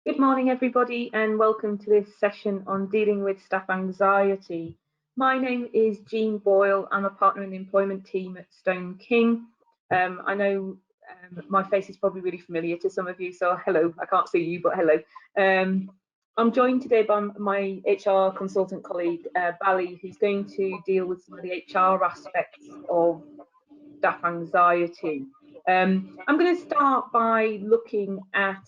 Good morning, everybody, and welcome to this session on dealing with staff anxiety. My name is Jean Boyle. I'm a partner in the employment team at Stone King. I know my face is probably really familiar to some of you, so hello. I can't see you, but hello. I'm joined today by my HR consultant colleague, Bally, who's going to deal with some of the HR aspects of staff anxiety. I'm going to start by looking at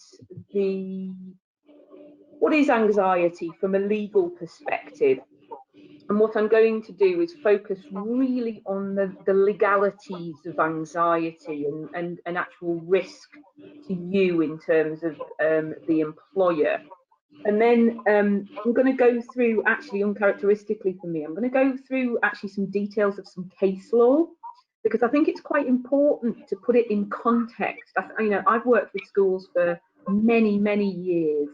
what is anxiety from a legal perspective. And what I'm going to do is focus really on the legalities of anxiety and actual risk to you in terms of the employer. And then I'm going to go through, actually uncharacteristically for me, I'm going to go through actually some details of some case law, because I think it's quite important to put it in context. I've worked with schools for many, many years,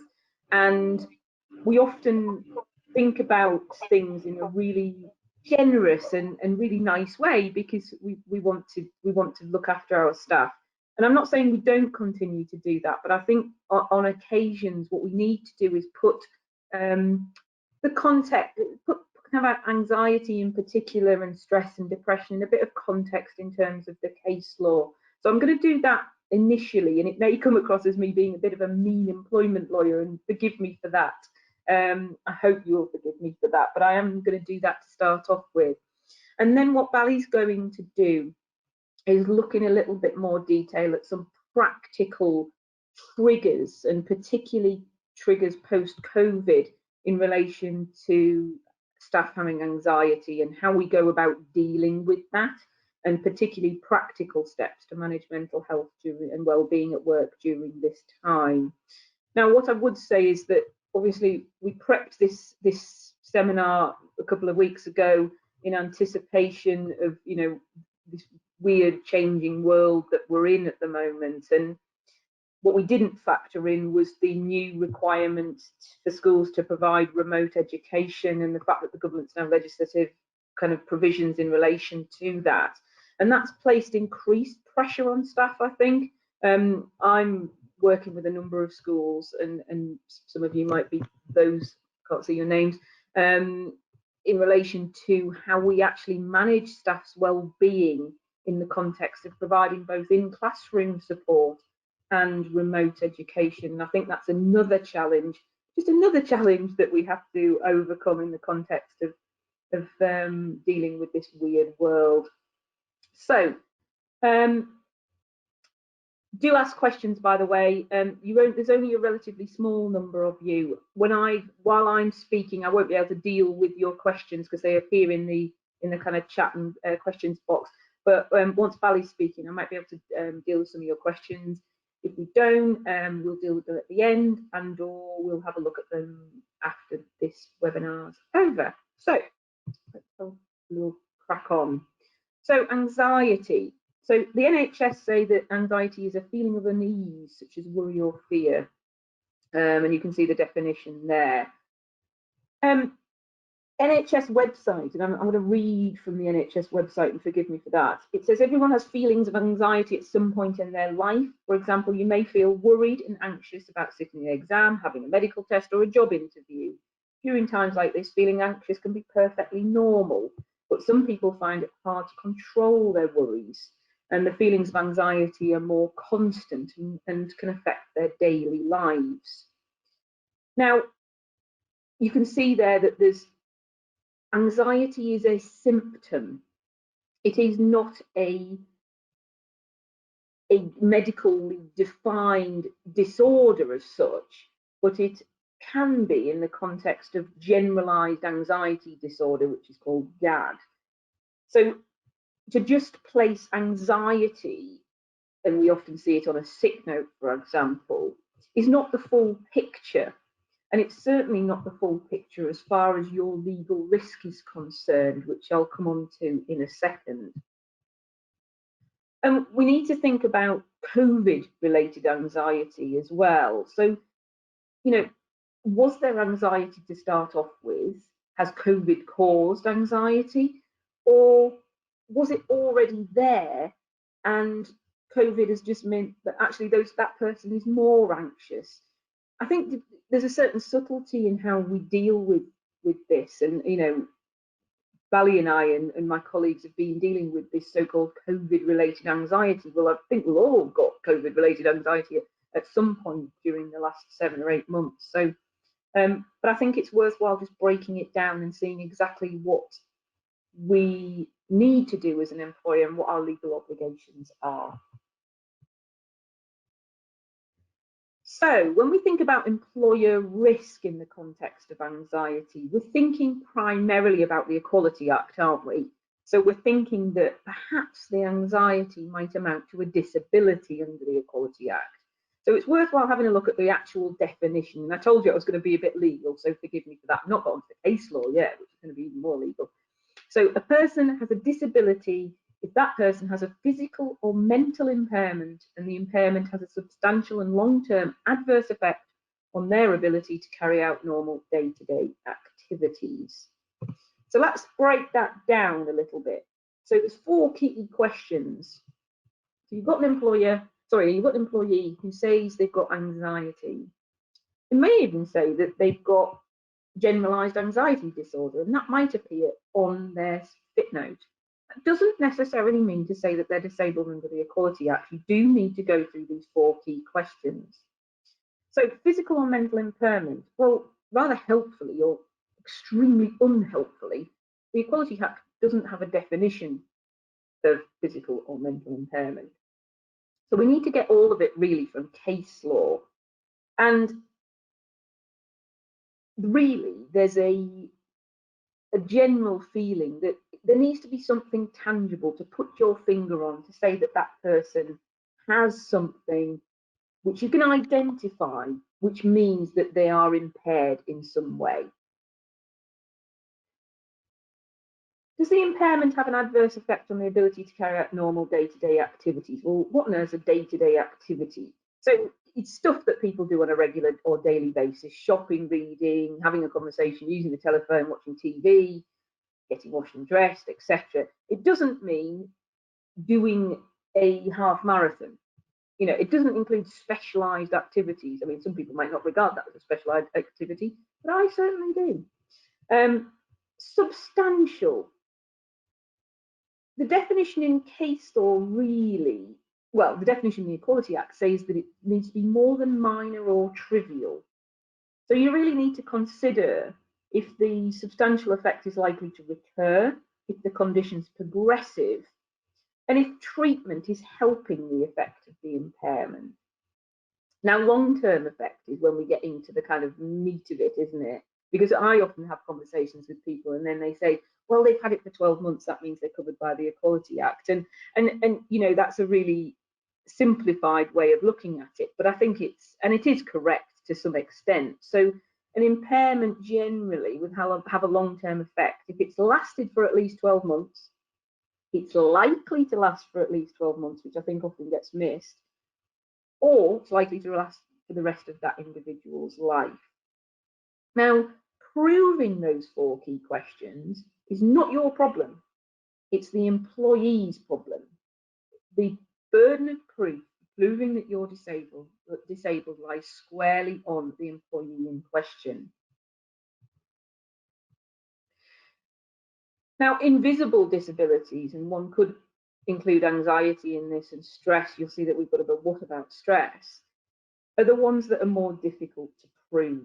and we often think about things in a really generous and really nice way because we want to look after our staff. And I'm not saying we don't continue to do that, but I think on occasions what we need to do is put the context, put kind of anxiety in particular and stress and depression in a bit of context in terms of the case law. So I'm going to do that initially, and it may come across as me being a bit of a mean employment lawyer, and forgive me for that. I hope you'll forgive me for that, but I am going to do that to start off with. And then what Bally's going to do is look in a little bit more detail at some practical triggers, and particularly triggers post-COVID in relation to staff having anxiety and how we go about dealing with that, and particularly practical steps to manage mental health and well-being at work during this time. Now, what I would say is that obviously we prepped this seminar a couple of weeks ago in anticipation of this weird changing world that we're in at the moment, and what we didn't factor in was the new requirement for schools to provide remote education, and the fact that the government's now legislative kind of provisions in relation to that, and that's placed increased pressure on staff, I think. I'm working with a number of schools, and some of you might be those, can't see your names, in relation to how we actually manage staff's well-being in the context of providing both in-classroom support and remote education. And I think that's another challenge, just another challenge that we have to overcome in the context of dealing with this weird world. So do ask questions, by the way. There's only a relatively small number of you. While I'm speaking, I won't be able to deal with your questions because they appear in the kind of chat and questions box. But once Bally's speaking, I might be able to deal with some of your questions. If we don't, we'll deal with them at the end, and/or we'll have a look at them after this webinar's over. So we'll crack on. So anxiety. So the NHS say that anxiety is a feeling of unease, such as worry or fear, and you can see the definition there. NHS website, and I'm going to read from the NHS website, and forgive me for that. It says everyone has feelings of anxiety at some point in their life. For example, you may feel worried and anxious about sitting an exam, having a medical test, or a job interview. During times like this, feeling anxious can be perfectly normal, but some people find it hard to control their worries, and the feelings of anxiety are more constant and can affect their daily lives. Now, you can see there that anxiety is a symptom. It is not a medically defined disorder as such, but it can be in the context of generalized anxiety disorder, which is called GAD. So to just place anxiety, and we often see it on a sick note, for example, is not the full picture. And it's certainly not the full picture as far as your legal risk is concerned, which I'll come on to in a second. We need to think about COVID-related anxiety as well. So, was there anxiety to start off with? Has COVID caused anxiety? Or was it already there and COVID has just meant that actually that person is more anxious? I think there's a certain subtlety in how we deal with this, and Bally and I and my colleagues have been dealing with this so-called COVID-related anxiety. Well, I think we've all got COVID-related anxiety at some point during the last 7 or 8 months. So, but I think it's worthwhile just breaking it down and seeing exactly what we need to do as an employer and what our legal obligations are. So when we think about employer risk in the context of anxiety, we're thinking primarily about the Equality Act, aren't we? So we're thinking that perhaps the anxiety might amount to a disability under the Equality Act. So it's worthwhile having a look at the actual definition. And I told you I was going to be a bit legal, so forgive me for that. I've not got onto the case law yet, which is going to be even more legal. So a person has a disability if that person has a physical or mental impairment and the impairment has a substantial and long-term adverse effect on their ability to carry out normal day-to-day activities. So let's break that down a little bit. So there's 4 key questions. So you've got an employee who says they've got anxiety. It may even say that they've got generalized anxiety disorder, and that might appear on their fit note. That doesn't necessarily mean to say that they're disabled under the Equality Act. You do need to go through these 4 key questions. So physical or mental impairment, well, rather helpfully or extremely unhelpfully, the Equality Act doesn't have a definition of physical or mental impairment. So we need to get all of it really from case law. And really, there's a general feeling that there needs to be something tangible to put your finger on to say that that person has something which you can identify, which means that they are impaired in some way. Does the impairment have an adverse effect on the ability to carry out normal day-to-day activities? Well, what on earth is a day-to-day activity? So it's stuff that people do on a regular or daily basis: shopping, reading, having a conversation, using the telephone, watching TV, getting washed and dressed, etc. It doesn't mean doing a half marathon. It doesn't include specialized activities. I mean, some people might not regard that as a specialized activity, but I certainly do. Substantial. The definition in case law really, well, the definition in the Equality Act says that it needs to be more than minor or trivial. So you really need to consider if the substantial effect is likely to recur, if the condition's progressive, and if treatment is helping the effect of the impairment. Now, long-term effect is when we get into the kind of meat of it, isn't it? Because I often have conversations with people and then they say, well, they've had it for 12 months, that means they're covered by the Equality Act. And that's a really simplified way of looking at it, but I think it is correct to some extent. So an impairment generally would have a long-term effect. If it's lasted for at least 12 months, it's likely to last for at least 12 months, which I think often gets missed, or it's likely to last for the rest of that individual's life. Now, proving those 4 key questions is not your problem. It's the employee's problem. The burden of proof proving that you're disabled lies squarely on the employee in question. Now, invisible disabilities, and one could include anxiety in this and stress, you'll see that we've got a bit, what about stress, are the ones that are more difficult to prove.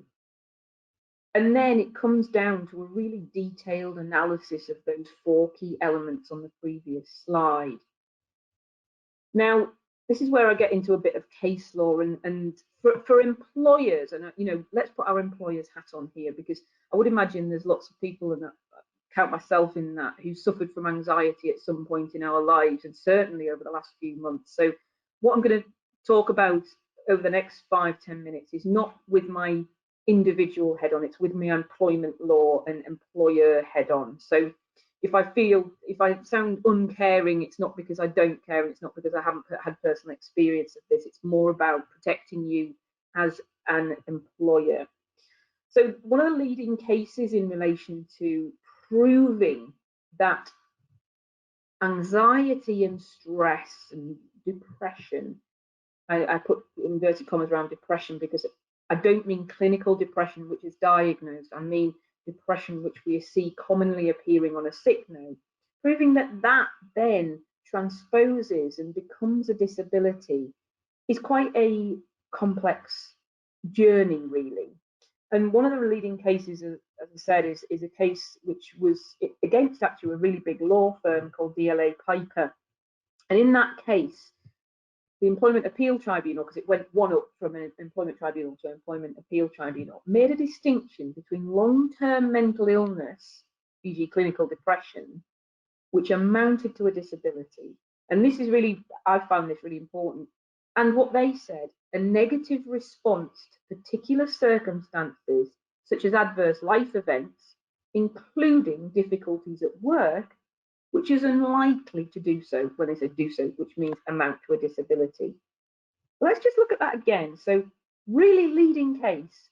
And then it comes down to a really detailed analysis of those 4 key elements on the previous slide. Now, this is where I get into a bit of case law, and for employers, and let's put our employers' hat on here, because I would imagine there's lots of people, and I count myself in that, who suffered from anxiety at some point in our lives, and certainly over the last few months. So what I'm going to talk about over the next 5-10 minutes is not with my individual head on, it's with my employment law and employer head on. So if I sound uncaring, it's not because I don't care, and it's not because I haven't had personal experience of this. It's more about protecting you as an employer. So one of the leading cases in relation to proving that anxiety and stress and depression, I put inverted commas around depression because I don't mean clinical depression, which is diagnosed. I mean depression, which we see commonly appearing on a sick note, proving that that then transposes and becomes a disability is quite a complex journey, really. And one of the leading cases, as I said, is a case which was against actually a really big law firm called DLA Piper. And in that case, the Employment Appeal Tribunal, because it went one up from an Employment Tribunal to an Employment Appeal Tribunal, made a distinction between long-term mental illness, e.g. clinical depression, which amounted to a disability. And this is really, I found this really important. And what they said, a negative response to particular circumstances, such as adverse life events, including difficulties at work, which is unlikely to do so, when they say do so, which means amount to a disability. Let's just look at that again. So really leading case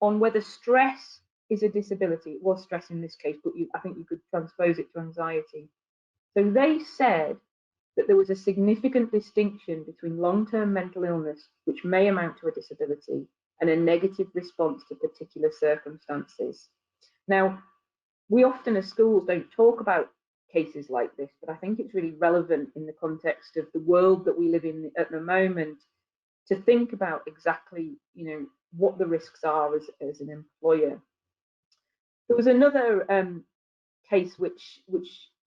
on whether stress is a disability. It was stress in this case, but I think you could transpose it to anxiety. So they said that there was a significant distinction between long-term mental illness, which may amount to a disability, and a negative response to particular circumstances. Now, we often as schools don't talk about cases like this, but I think it's really relevant in the context of the world that we live in at the moment to think about exactly, what the risks are as an employer. There was another case which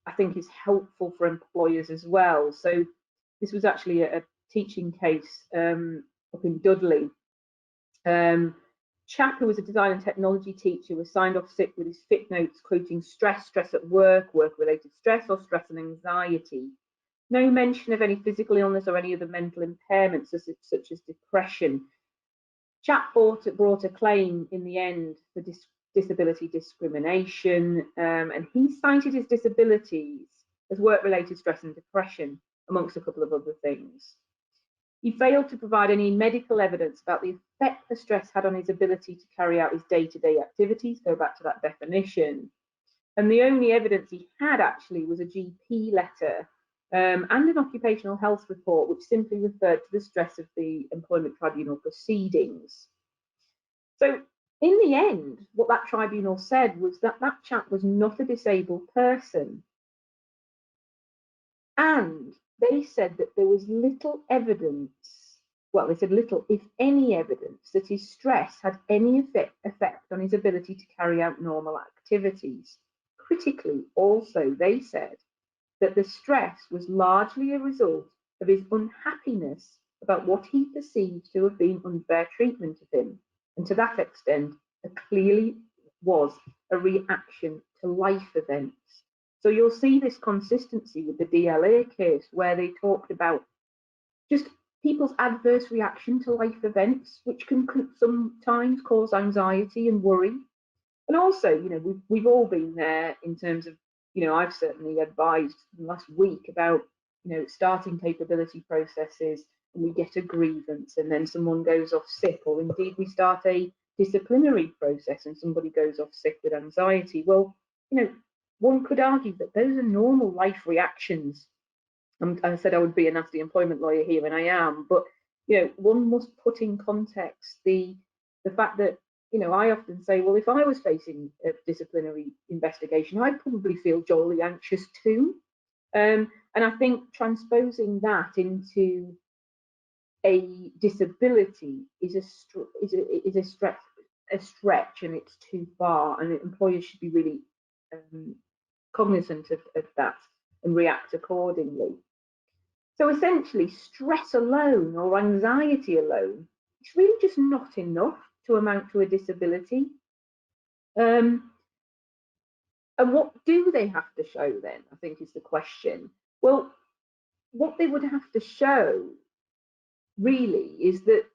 I think is helpful for employers as well. So this was actually a teaching case up in Dudley. Chap who was a design and technology teacher was signed off sick with his fit notes quoting stress at work, work-related stress, or stress and anxiety. No mention of any physical illness or any other mental impairments such as depression. Chap brought a claim in the end for disability discrimination, and he cited his disabilities as work-related stress and depression, amongst a couple of other things. He failed to provide any medical evidence about the effect the stress had on his ability to carry out his day-to-day activities, go back to that definition. And the only evidence he had actually was a GP letter and an occupational health report, which simply referred to the stress of the Employment Tribunal proceedings. So in the end, what that tribunal said was that that chap was not a disabled person. And they said that there was little evidence, well, they said little, if any evidence, that his stress had any effect on his ability to carry out normal activities. Critically, also, they said that the stress was largely a result of his unhappiness about what he perceived to have been unfair treatment of him. And to that extent, it clearly was a reaction to life events. So you'll see this consistency with the DLA case, where they talked about just people's adverse reaction to life events, which can sometimes cause anxiety and worry. And also, we've all been there in terms of, I've certainly advised last week about, starting capability processes, and we get a grievance and then someone goes off sick, or indeed we start a disciplinary process and somebody goes off sick with anxiety. Well, one could argue that those are normal life reactions. I said I would be a nasty employment lawyer here, and I am, but one must put in context the fact that I often say, well, if I was facing a disciplinary investigation, I'd probably feel jolly anxious too. And I think transposing that into a disability is a stretch, and it's too far, and employers should be really cognizant of that and react accordingly. So essentially, stress alone or anxiety alone, it's really just not enough to amount to a disability. And what do they have to show then, I think, is the question. Well, what they would have to show really is that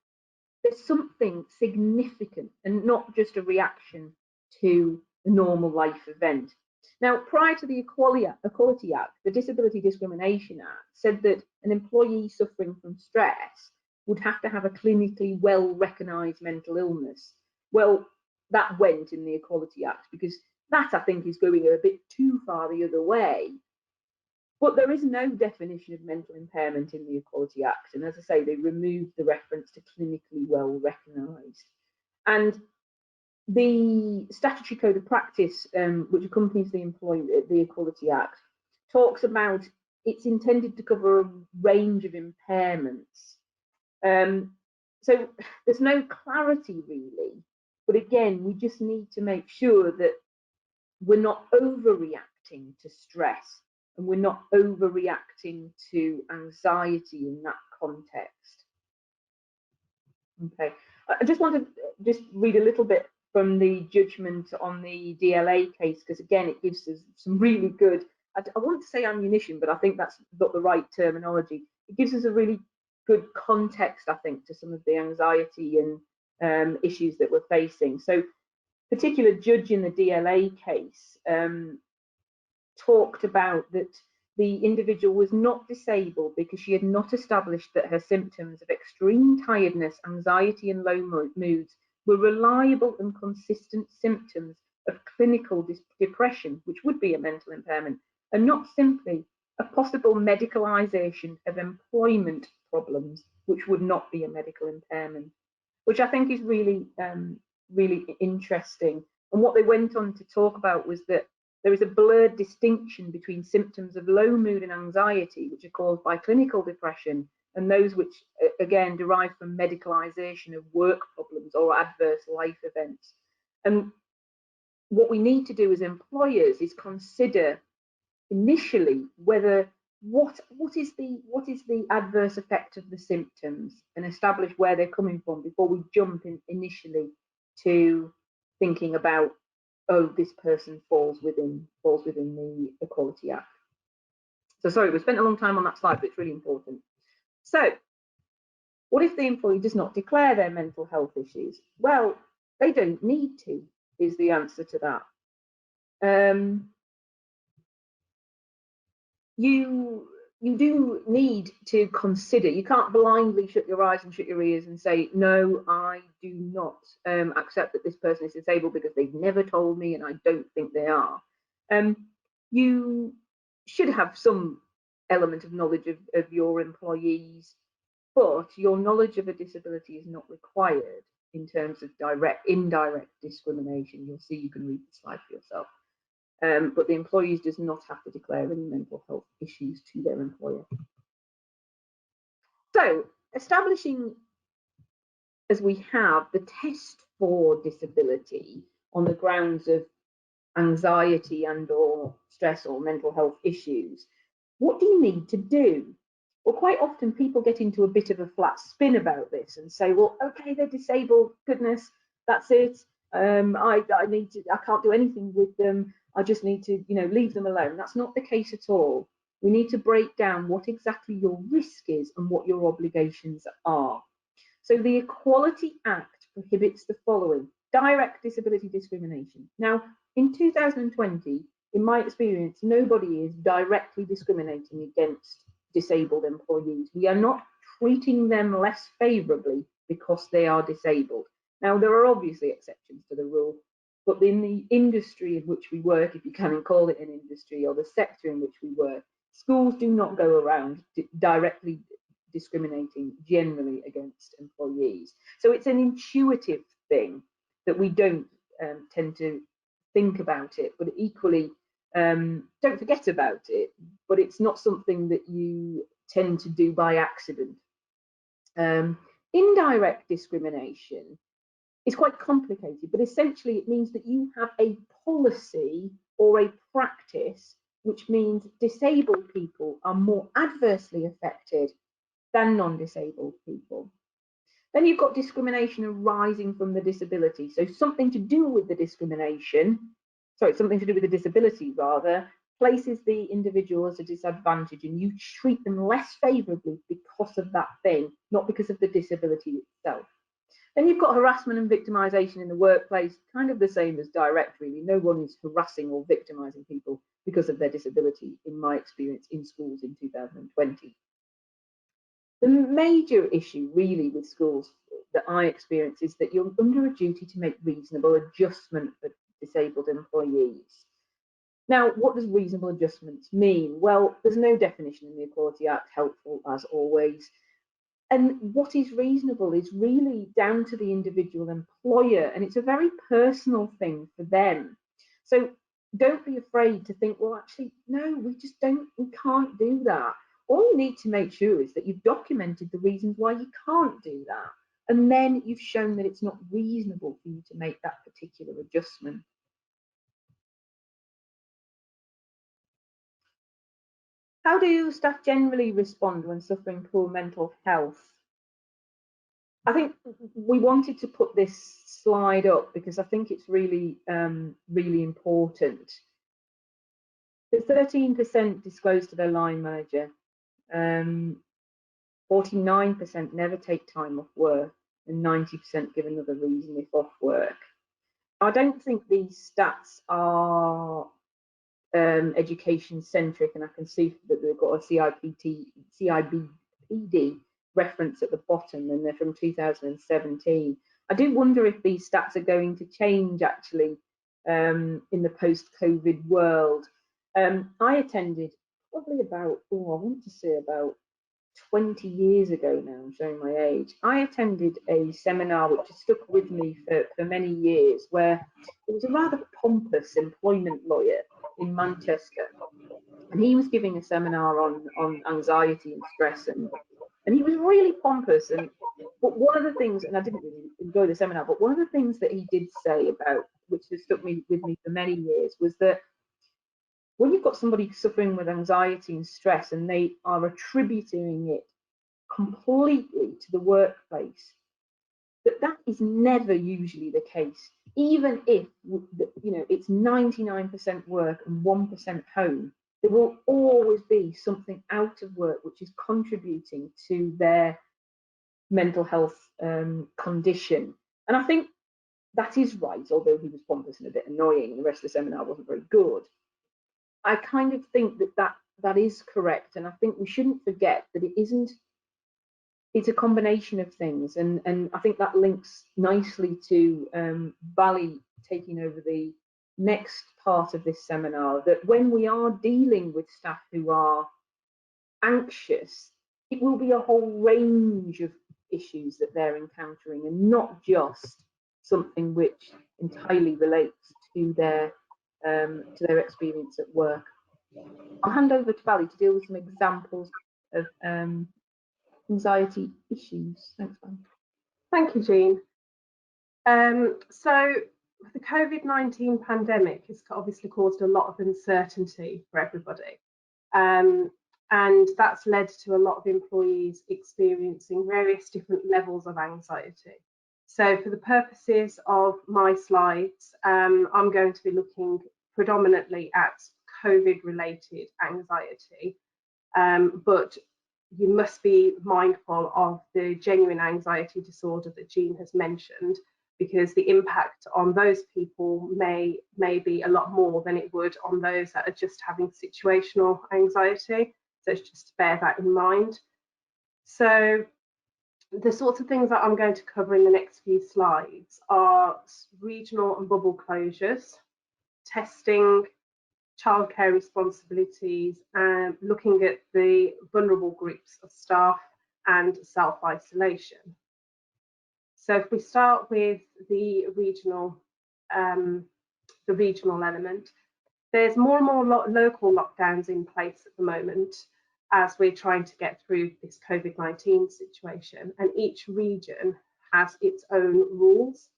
there's something significant and not just a reaction to a normal life event. Now, prior to the Equality Act, the Disability Discrimination Act said that an employee suffering from stress would have to have a clinically well-recognised mental illness. Well, that went in the Equality Act, because that, I think, is going a bit too far the other way. But there is no definition of mental impairment in the Equality Act. And as I say, they removed the reference to clinically well-recognised. And the statutory code of practice, which accompanies the Equality Act, talks about it's intended to cover a range of impairments. So there's no clarity really, but again, we just need to make sure that we're not overreacting to stress and we're not overreacting to anxiety in that context. Okay, I just want to read a little bit from the judgment on the DLA case, because again, it gives us some really good, I want to say ammunition, but I think that's not the right terminology. It gives us a really good context, I think, to some of the anxiety and issues that we're facing. So, particular judge in the DLA case talked about that the individual was not disabled because she had not established that her symptoms of extreme tiredness, anxiety, and low moods were reliable and consistent symptoms of clinical depression, which would be a mental impairment, and not simply a possible medicalisation of employment problems, which would not be a medical impairment, which I think is really, really interesting. And what they went on to talk about was that there is a blurred distinction between symptoms of low mood and anxiety, which are caused by clinical depression, and those which, again, derive from medicalisation of work problems or adverse life events. And what we need to do as employers is consider initially whether what is the adverse effect of the symptoms, and establish where they're coming from before we jump in initially to thinking about, oh, this person falls within the Equality Act. So sorry, we spent a long time on that slide, but it's really important. So what if the employee does not declare their mental health issues? Well, they don't need to, is the answer to that. You do need to consider. You can't blindly shut your eyes and shut your ears and say, no, I do not accept that this person is disabled because they've never told me and I don't think they are. You should have some element of knowledge of your employees, but your knowledge of a disability is not required in terms of indirect discrimination. You'll see, you can read the slide for yourself. But the employees does not have to declare any mental health issues to their employer. So, establishing, as we have, the test for disability on the grounds of anxiety and or stress or mental health issues, what do you need to do? Well, quite often people get into a bit of a flat spin about this and say, well, okay, they're disabled, goodness, that's it. I can't do anything with them. I just need to, leave them alone. That's not the case at all. We need to break down what exactly your risk is and what your obligations are. So the Equality Act prohibits the following: direct disability discrimination. Now, in 2020, in my experience, nobody is directly discriminating against disabled employees. We are not treating them less favourably because they are disabled. Now, there are obviously exceptions to the rule, but in the industry in which we work, if you can call it an industry, or the sector in which we work, schools do not go around directly discriminating generally against employees. So it's an intuitive thing that we don't tend to think about it, but equally don't forget about it, but it's not something that you tend to do by accident. Indirect discrimination is quite complicated, but essentially it means that you have a policy or a practice which means disabled people are more adversely affected than non-disabled people. Then you've got discrimination arising from the disability. So something to do with the disability rather, places the individual as a disadvantage, and you treat them less favourably because of that thing, not because of the disability itself. Then you've got harassment and victimisation in the workplace, kind of the same as direct, really. No one is harassing or victimising people because of their disability, in my experience, in schools in 2020. The major issue really with schools that I experience is that you're under a duty to make reasonable adjustment for disabled employees. Now, what does reasonable adjustments mean? Well, there's no definition in the Equality Act, helpful as always. And what is reasonable is really down to the individual employer, and it's a very personal thing for them. So don't be afraid to think, well, actually, no, we can't do that. All you need to make sure is that you've documented the reasons why you can't do that. And then you've shown that it's not reasonable for you to make that particular adjustment. How do staff generally respond when suffering poor mental health? I think we wanted to put this slide up because I think it's really, really important. The 13% disclosed to their line manager. 49% never take time off work, and 90% give another reason if off work. I don't think these stats are education centric, and I can see that they've got a CIBPD reference at the bottom, and they're from 2017. I do wonder if these stats are going to change actually in the post-COVID world. I attended probably about, I want to say about 20 years ago now, I'm showing my age. I attended a seminar which has stuck with me for many years, where it was a rather pompous employment lawyer in Manchester, and he was giving a seminar on anxiety and stress, and he was really pompous. But one of the things, and I didn't really enjoy the seminar, but one of the things that he did say about, which has stuck with me for many years, was that when you've got somebody suffering with anxiety and stress and they are attributing it completely to the workplace, that is never usually the case. Even if it's 99% work and 1% home, there will always be something out of work which is contributing to their mental health condition. And I think that is right, although he was pompous and a bit annoying and the rest of the seminar wasn't very good. I kind of think that is correct, and I think we shouldn't forget that it's a combination of things, and I think that links nicely to Bally taking over the next part of this seminar, that when we are dealing with staff who are anxious, it will be a whole range of issues that they're encountering, and not just something which entirely relates to their experience at work. I'll hand over to Bally to deal with some examples of anxiety issues. Thanks, Bally. Thank you, Jean. So the COVID-19 pandemic has obviously caused a lot of uncertainty for everybody. And that's led to a lot of employees experiencing various different levels of anxiety. So for the purposes of my slides, I'm going to be looking predominantly at COVID-related anxiety, but you must be mindful of the genuine anxiety disorder that Jean has mentioned, because the impact on those people may be a lot more than it would on those that are just having situational anxiety. So just bear that in mind. So the sorts of things that I'm going to cover in the next few slides are regional and bubble closures, testing, childcare responsibilities, and looking at the vulnerable groups of staff and self-isolation. So if we start with the regional element, there's more and more local lockdowns in place at the moment as we're trying to get through this COVID-19 situation, and each region has its own rules.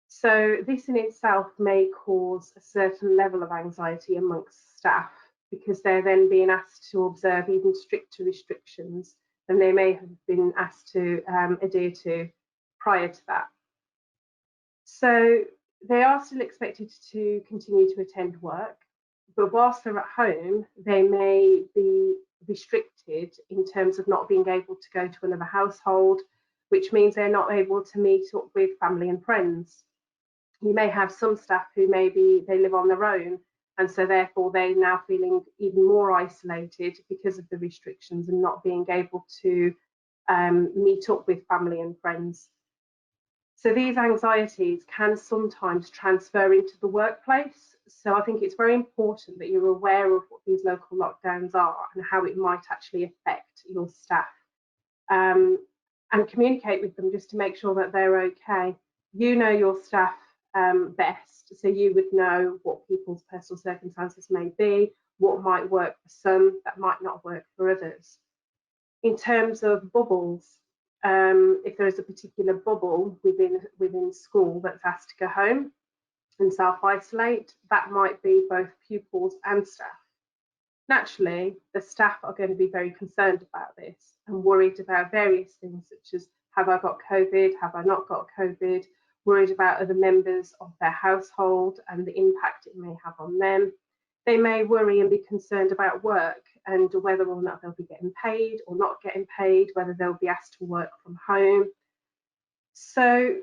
So this in itself may cause a certain level of anxiety amongst staff, because they're then being asked to observe even stricter restrictions than they may have been asked to adhere to prior to that. So they are still expected to continue to attend work, but whilst they're at home, they may be restricted in terms of not being able to go to another household, which means they're not able to meet up with family and friends. You may have some staff who maybe they live on their own, and so therefore they're now feeling even more isolated because of the restrictions and not being able to meet up with family and friends. So these anxieties can sometimes transfer into the workplace. So I think it's very important that you're aware of what these local lockdowns are and how it might actually affect your staff. and communicate with them just to make sure that they're okay. You know your staff best, so you would know what people's personal circumstances may be, what might work for some, that might not work for others. In terms of bubbles, if there is a particular bubble within school that's asked to go home and self-isolate, that might be both pupils and staff. Naturally, the staff are going to be very concerned about this and worried about various things such as, have I got COVID, have I not got COVID, worried about other members of their household and the impact it may have on them. They may worry and be concerned about work and whether or not they'll be getting paid or not getting paid, whether they'll be asked to work from home. So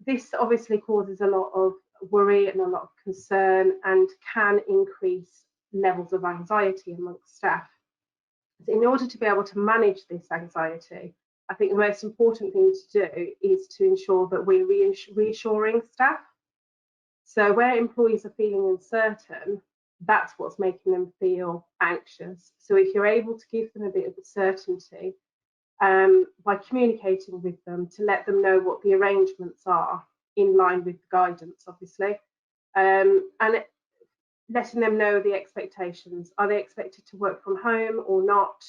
this obviously causes a lot of worry and a lot of concern and can increase levels of anxiety amongst staff. So in order to be able to manage this anxiety, I think the most important thing to do is to ensure that we're reassuring staff. So where employees are feeling uncertain, that's what's making them feel anxious. So if you're able to give them a bit of certainty by communicating with them to let them know what the arrangements are in line with the guidance, obviously, and letting them know the expectations. Are they expected to work from home or not?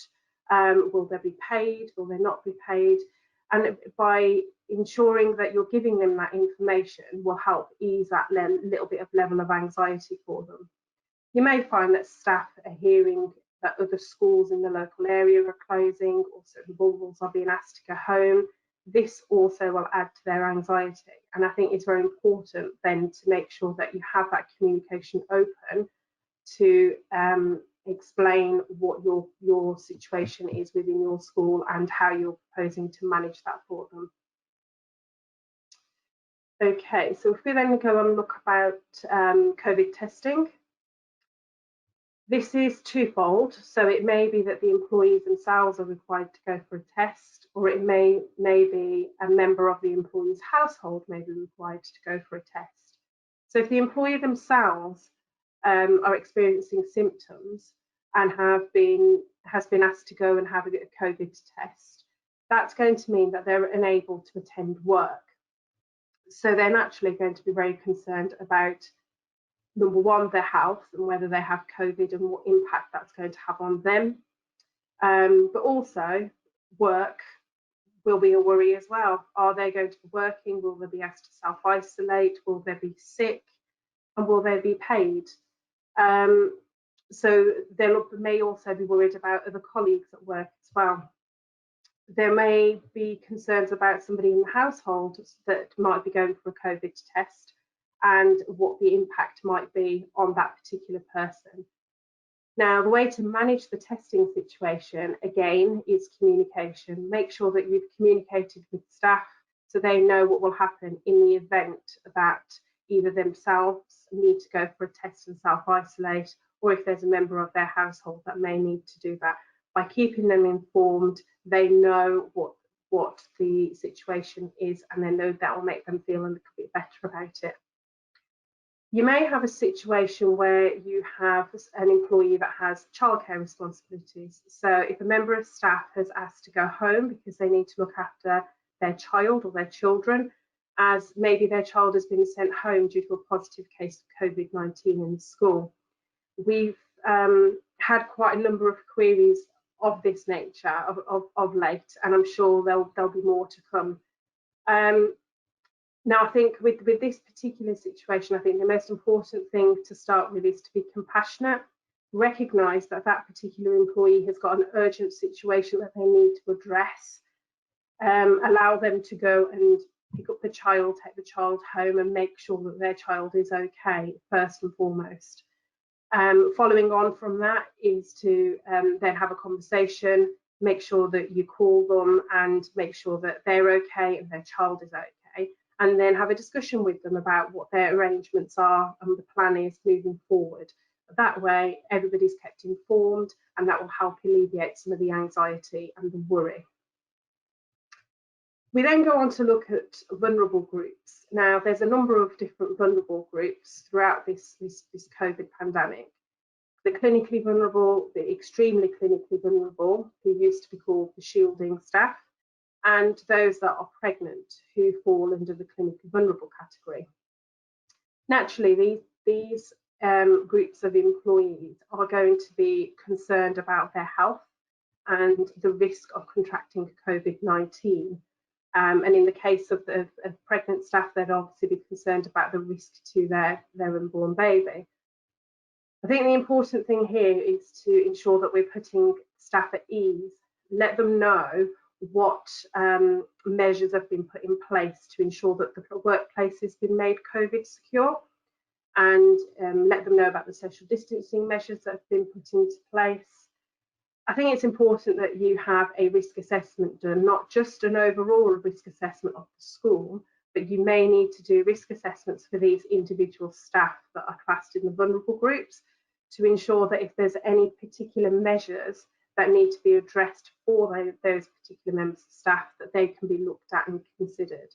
Will they be paid? Will they not be paid? And by ensuring that you're giving them that information will help ease that little bit of level of anxiety for them. You may find that staff are hearing that other schools in the local area are closing, or certain bubbles are being asked to go home. This also will add to their anxiety. And I think it's very important then to make sure that you have that communication open to explain what your situation is within your school and how you're proposing to manage that for them. Okay, so if we then go and look about COVID testing, this is twofold. So it may be that the employees themselves are required to go for a test, or it may be a member of the employee's household may be required to go for a test. So if the employee themselves are experiencing symptoms and has been asked to go and have a COVID test, that's going to mean that they're unable to attend work. So they're naturally going to be very concerned about, number one, their health and whether they have COVID and what impact that's going to have on them. But also work will be a worry as well. Are they going to be working? Will they be asked to self-isolate? Will they be sick? And will they be paid? So they may also be worried about other colleagues at work as well. There may be concerns about somebody in the household that might be going for a COVID test and what the impact might be on that particular person. Now, the way to manage the testing situation, again, is communication. Make sure that you've communicated with staff so they know what will happen in the event that either themselves need to go for a test and self-isolate, or if there's a member of their household that may need to do that. By keeping them informed, they know what the situation is, and they know that will make them feel a little bit better about it. You may have a situation where you have an employee that has childcare responsibilities. So if a member of staff has asked to go home because they need to look after their child or their children, as maybe their child has been sent home due to a positive case of COVID-19 in the school. We've had quite a number of queries of this nature of late, and I'm sure there'll be more to come. Now, I think with this particular situation, I think the most important thing to start with is to be compassionate, recognise that that particular employee has got an urgent situation that they need to address, allow them to go and pick up the child, take the child home and make sure that their child is okay, first and foremost. Following on from that is to then have a conversation, make sure that you call them and make sure that they're okay and their child is okay, and then have a discussion with them about what their arrangements are and the plan is moving forward. That way, everybody's kept informed, and that will help alleviate some of the anxiety and the worry. We then go on to look at vulnerable groups. Now, there's a number of different vulnerable groups throughout this COVID pandemic. The clinically vulnerable, the extremely clinically vulnerable, who used to be called the shielding staff, and those that are pregnant who fall under the clinically vulnerable category. Naturally, these groups of employees are going to be concerned about their health and the risk of contracting COVID-19. And in the case of pregnant staff, they'd obviously be concerned about the risk to their unborn baby. I think the important thing here is to ensure that we're putting staff at ease, let them know what measures have been put in place to ensure that the workplace has been made COVID secure, and let them know about the social distancing measures that have been put into place. I think it's important that you have a risk assessment done, not just an overall risk assessment of the school, but you may need to do risk assessments for these individual staff that are classed in the vulnerable groups to ensure that if there's any particular measures that need to be addressed for those particular members of staff, that they can be looked at and considered.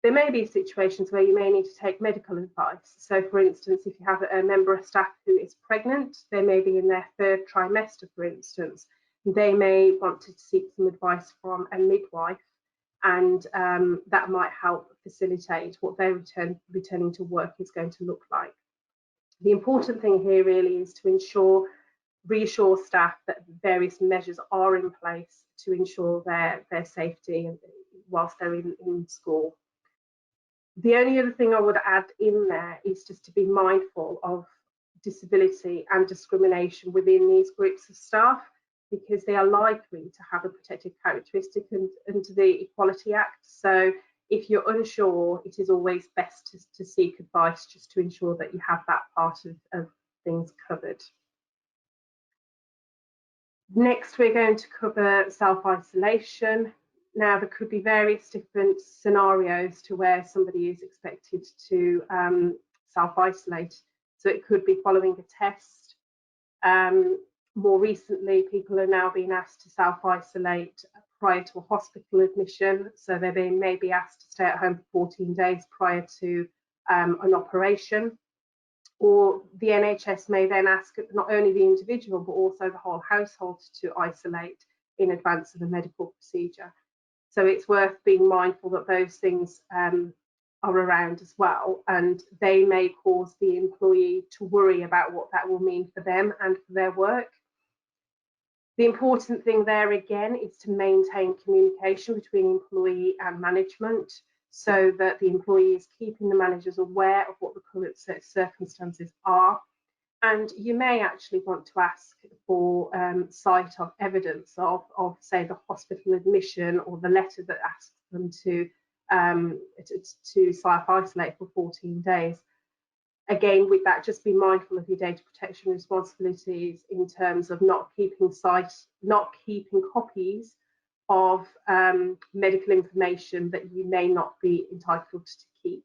There may be situations where you may need to take medical advice. So for instance, if you have a member of staff who is pregnant, they may be in their 3rd trimester, for instance, they may want to seek some advice from a midwife, and that might help facilitate what their returning to work is going to look like. The important thing here really is to reassure staff that various measures are in place to ensure their safety whilst they're in school. The only other thing I would add in there is just to be mindful of disability and discrimination within these groups of staff, because they are likely to have a protected characteristic under the Equality Act. So if you're unsure, it is always best to seek advice just to ensure that you have that part of things covered. Next, we're going to cover self-isolation. Now, there could be various different scenarios to where somebody is expected to self-isolate. So it could be following a test. More recently, people are now being asked to self-isolate prior to a hospital admission. So they may be asked to stay at home for 14 days prior to an operation. Or the NHS may then ask not only the individual, but also the whole household to isolate in advance of a medical procedure. So it's worth being mindful that those things are around as well, and they may cause the employee to worry about what that will mean for them and for their work. The important thing there again is to maintain communication between employee and management, so that the employee is keeping the managers aware of what the current circumstances are. And you may actually want to ask for sight of evidence of, say, the hospital admission or the letter that asks them to self-isolate for 14 days. Again, with that, just be mindful of your data protection responsibilities in terms of not keeping copies of medical information that you may not be entitled to keep.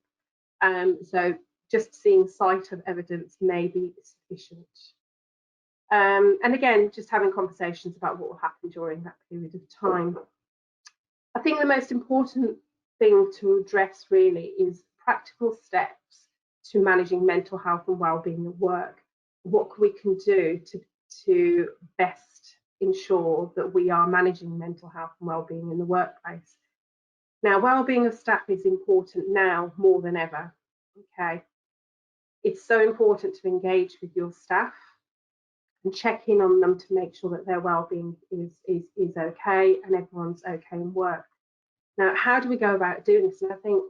So just seeing sight of evidence may be sufficient. And again, just having conversations about what will happen during that period of time. I think the most important thing to address really is practical steps to managing mental health and wellbeing at work. What we can do to best ensure that we are managing mental health and wellbeing in the workplace. Now, wellbeing of staff is important now more than ever. Okay, it's so important to engage with your staff and check in on them to make sure that their well-being is okay and everyone's okay in work. Now, how do we go about doing this? And I think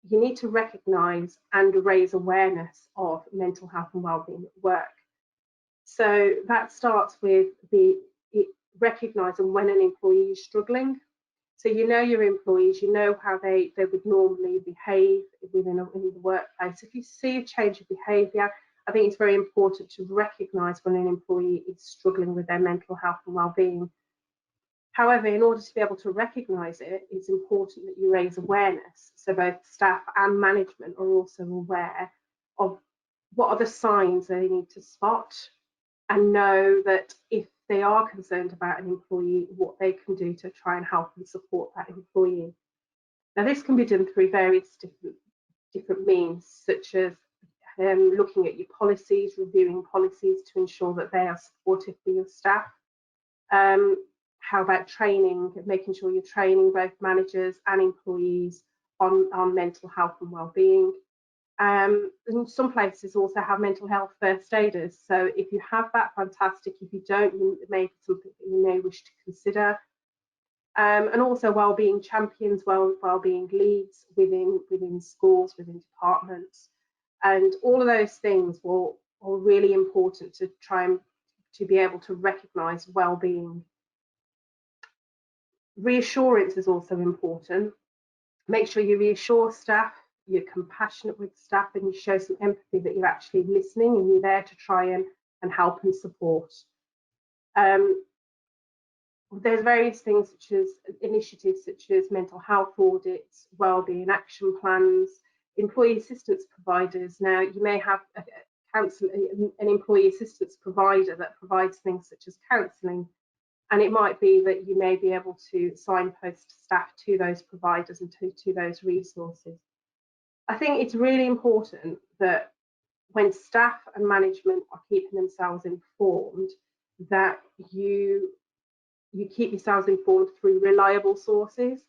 you need to recognise and raise awareness of mental health and well-being at work. So that starts with recognising when an employee is struggling. So you know your employees, you know how they would normally behave in the workplace. If you see a change of behaviour, I think it's very important to recognise when an employee is struggling with their mental health and well-being. However, in order to be able to recognise it, it's important that you raise awareness. So both staff and management are also aware of what are the signs they need to spot, and know that if they are concerned about an employee, what they can do to try and help and support that employee. Now, this can be done through various different means, such as looking at your policies, reviewing policies to ensure that they are supportive for your staff, How about training, making sure you're training both managers and employees on mental health and well-being. And some places also have mental health first aiders. So if you have that, fantastic. If you don't, it may be something that you may wish to consider. And also well-being champions, well-being leads within schools, within departments, and all of those things are really important to try and to be able to recognise well-being. Reassurance is also important. Make sure you reassure staff, you're compassionate with staff, and you show some empathy that you're actually listening and you're there to try and help and support. There's various things such as initiatives such as mental health audits, wellbeing action plans, employee assistance providers. Now, you may have an employee assistance provider that provides things such as counselling, and it might be that you may be able to signpost staff to those providers and to those resources. I think it's really important that when staff and management are keeping themselves informed, that you keep yourselves informed through reliable sources.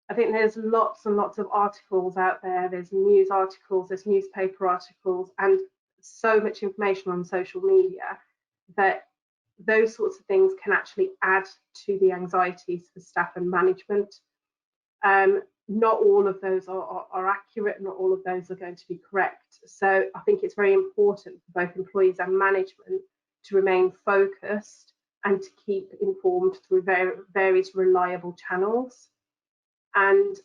I think there's lots and lots of articles out there. There's news articles, there's newspaper articles, and so much information on social media that those sorts of things can actually add to the anxieties for staff and management. Not all of those are accurate, not all of those are going to be correct. So I think it's very important for both employees and management to remain focused and to keep informed through various reliable channels. And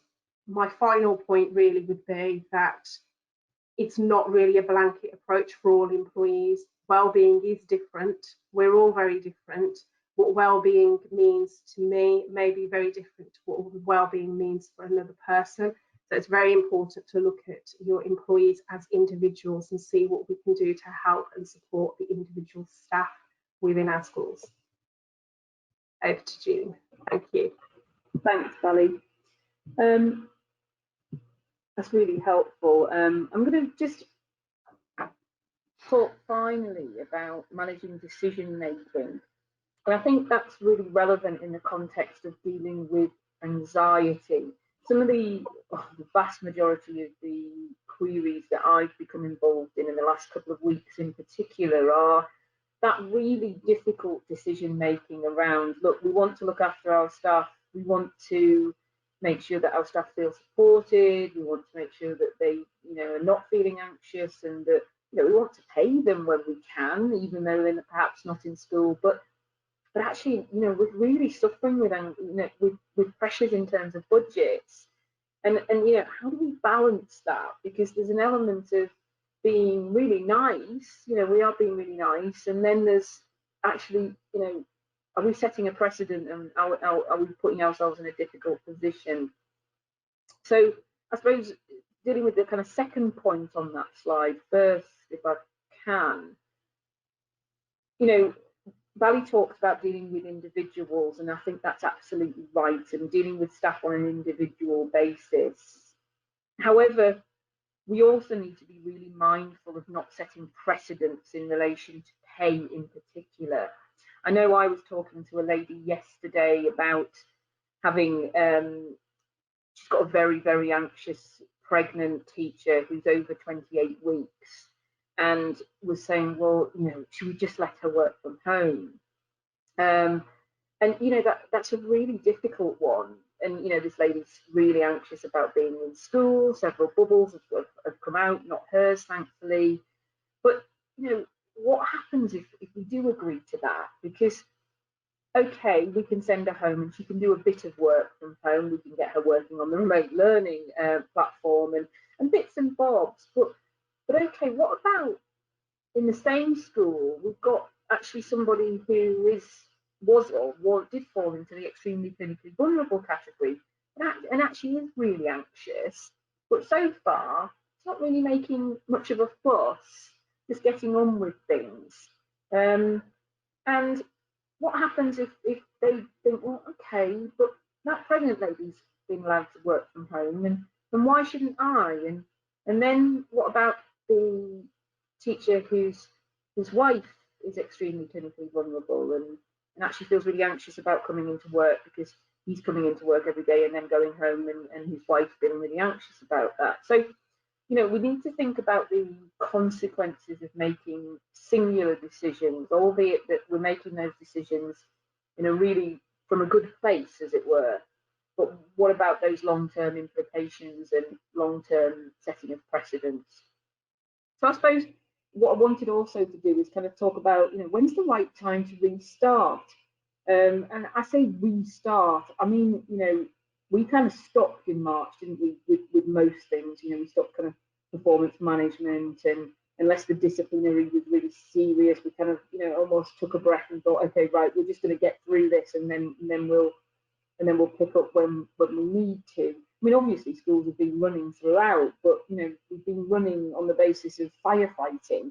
my final point really would be that it's not really a blanket approach for all employees. Well-being is different. We're all very different. What well-being means to me may be very different to what well-being means for another person. So it's very important to look at your employees as individuals and see what we can do to help and support the individual staff within our schools. Over to Jean. Thank you. Thanks, Sally. That's really helpful. I'm going to just talk finally about managing decision making. And I think that's really relevant in the context of dealing with anxiety. Some of the vast majority of the queries that I've become involved in the last couple of weeks in particular are that really difficult decision making around, look, we want to look after our staff, we want to make sure that our staff feel supported, we want to make sure that they are not feeling anxious, and that we want to pay them when we can, even though they're perhaps not in school, but actually we're really suffering with with pressures in terms of budgets, and how do we balance that? Because there's an element of being really nice, we are being really nice, and then there's actually are we setting a precedent, and are we putting ourselves in a difficult position? So I suppose dealing with the kind of second point on that slide first, if I can, Valley talks about dealing with individuals, and I think that's absolutely right, and dealing with staff on an individual basis. However, we also need to be really mindful of not setting precedents in relation to pay in particular. I know I was talking to a lady yesterday about having, she's got a very, very anxious pregnant teacher who's over 28 weeks, and was saying, well, should we just let her work from home? And that's a really difficult one. And this lady's really anxious about being in school. Several bubbles have come out, not hers, thankfully. But what happens if we do agree to that? Because okay, we can send her home and she can do a bit of work from home. We can get her working on the remote learning platform and bits and bobs. But okay, what about in the same school? We've got actually somebody who did fall into the extremely clinically vulnerable category, and actually is really anxious, but so far it's not really making much of a fuss, just getting on with things. And what happens if they think, well, okay, but that pregnant lady's been allowed to work from home, and why shouldn't I? And then what about the teacher whose wife is extremely clinically vulnerable, and actually feels really anxious about coming into work because he's coming into work every day and then going home, and his wife's feeling really anxious about that. So, we need to think about the consequences of making singular decisions, albeit that we're making those decisions in a really from a good place, as it were. But what about those long-term implications and long-term setting of precedents? So I suppose what I wanted also to do is kind of talk about, when's the right time to restart? And I say restart, I mean, we kind of stopped in March, didn't we, with most things. We stopped kind of performance management, and unless the disciplinary was really serious, we kind of, almost took a breath and thought, okay, right, we're just going to get through this, and then we'll pick up when we need to. I mean, obviously schools have been running throughout, but we've been running on the basis of firefighting.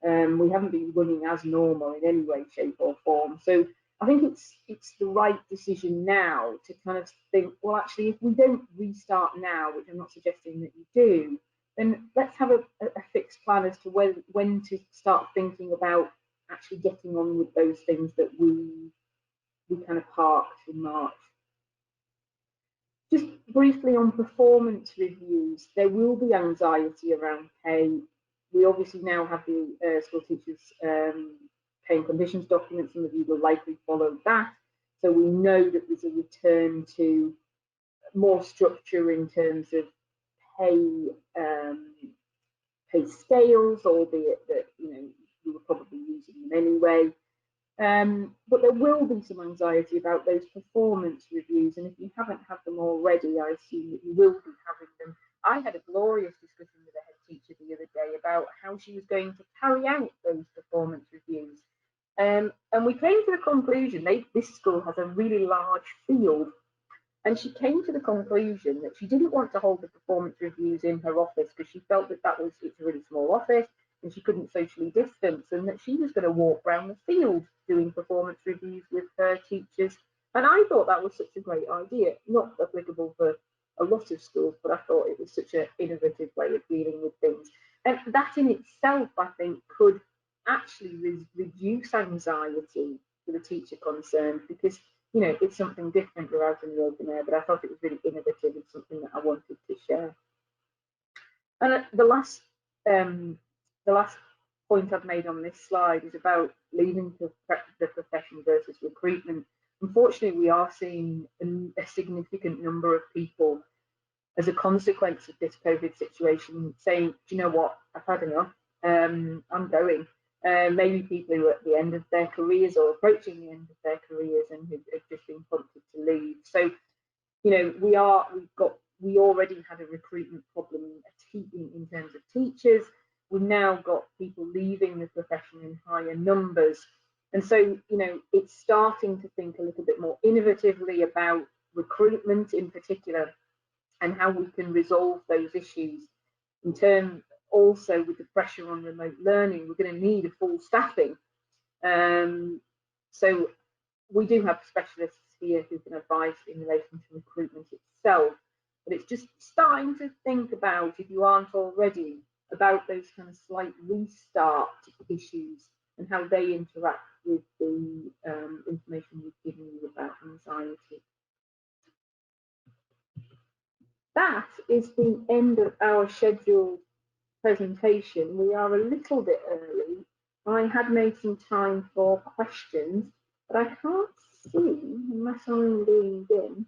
We haven't been running as normal in any way, shape, or form. So I think it's the right decision now to kind of think, well, actually, if we don't restart now, which I'm not suggesting that you do, then let's have a fixed plan as to when to start thinking about actually getting on with those things that we kind of parked in March. Just briefly on performance reviews, there will be anxiety around pay. We obviously now have the school teachers pay and conditions document. Some of you will likely follow that. So we know that there's a return to more structure in terms of pay scales, albeit that we were probably using them anyway. But there will be some anxiety about those performance reviews, and if you haven't had them already, I assume that you will be having them. I had a glorious discussion with the head teacher the other day about how she was going to carry out those performance reviews. And we came to the conclusion, this school has a really large field, and she came to the conclusion that she didn't want to hold the performance reviews in her office because she felt that it's a really small office and she couldn't socially distance, and that she was going to walk around the field doing performance reviews with her teachers. And I thought that was such a great idea, not applicable for a lot of schools, but I thought it was such an innovative way of dealing with things. And that in itself, I think, could actually reduce anxiety for the teacher concerned, because it's something different. You're out in the open air, but I thought it was really innovative and something that I wanted to share. And the last point I've made on this slide is about leaving the profession versus recruitment. Unfortunately, we are seeing a significant number of people, as a consequence of this COVID situation, saying, do you know what, I've had enough, I'm going. Maybe people who are at the end of their careers or approaching the end of their careers and have just been prompted to leave. So, we already had a recruitment problem in terms of teachers. We've now got people leaving the profession in higher numbers. And so, it's starting to think a little bit more innovatively about recruitment in particular and how we can resolve those issues. In turn, also with the pressure on remote learning, we're going to need a full staffing. So we do have specialists here who can advise in relation to recruitment itself, but it's just starting to think about, if you aren't already, about those kind of slight restart issues and how they interact with the information we've given you about anxiety. That is the end of our scheduled presentation. We are a little bit early. I had made some time for questions, but I can't see, unless I'm leaned in,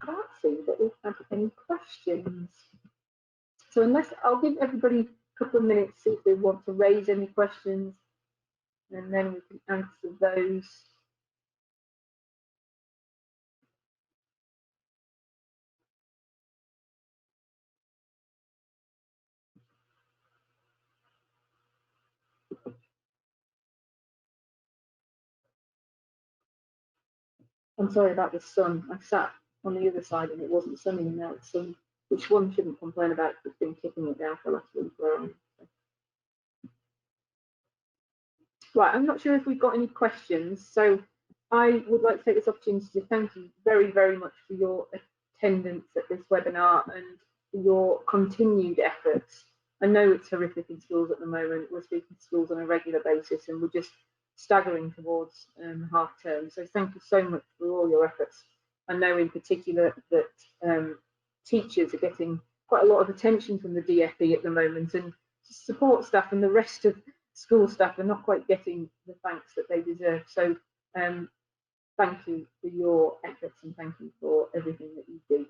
I can't see that we've had any questions. So I'll give everybody a couple of minutes to see if they want to raise any questions, and then we can answer those. I'm sorry about the sun. I sat on the other side and it wasn't sunny, and now it's sun, which one shouldn't complain about because it's been kicking it down for the last week. Right, I'm not sure if we've got any questions, so I would like to take this opportunity to thank you very, very much for your attendance at this webinar and for your continued efforts. I know it's horrific in schools at the moment. We're speaking to schools on a regular basis, and we're just staggering towards half term. So thank you so much for all your efforts. I know in particular that teachers are getting quite a lot of attention from the DfE at the moment, and support staff and the rest of school staff are not quite getting the thanks that they deserve. So thank you for your efforts and thank you for everything that you do.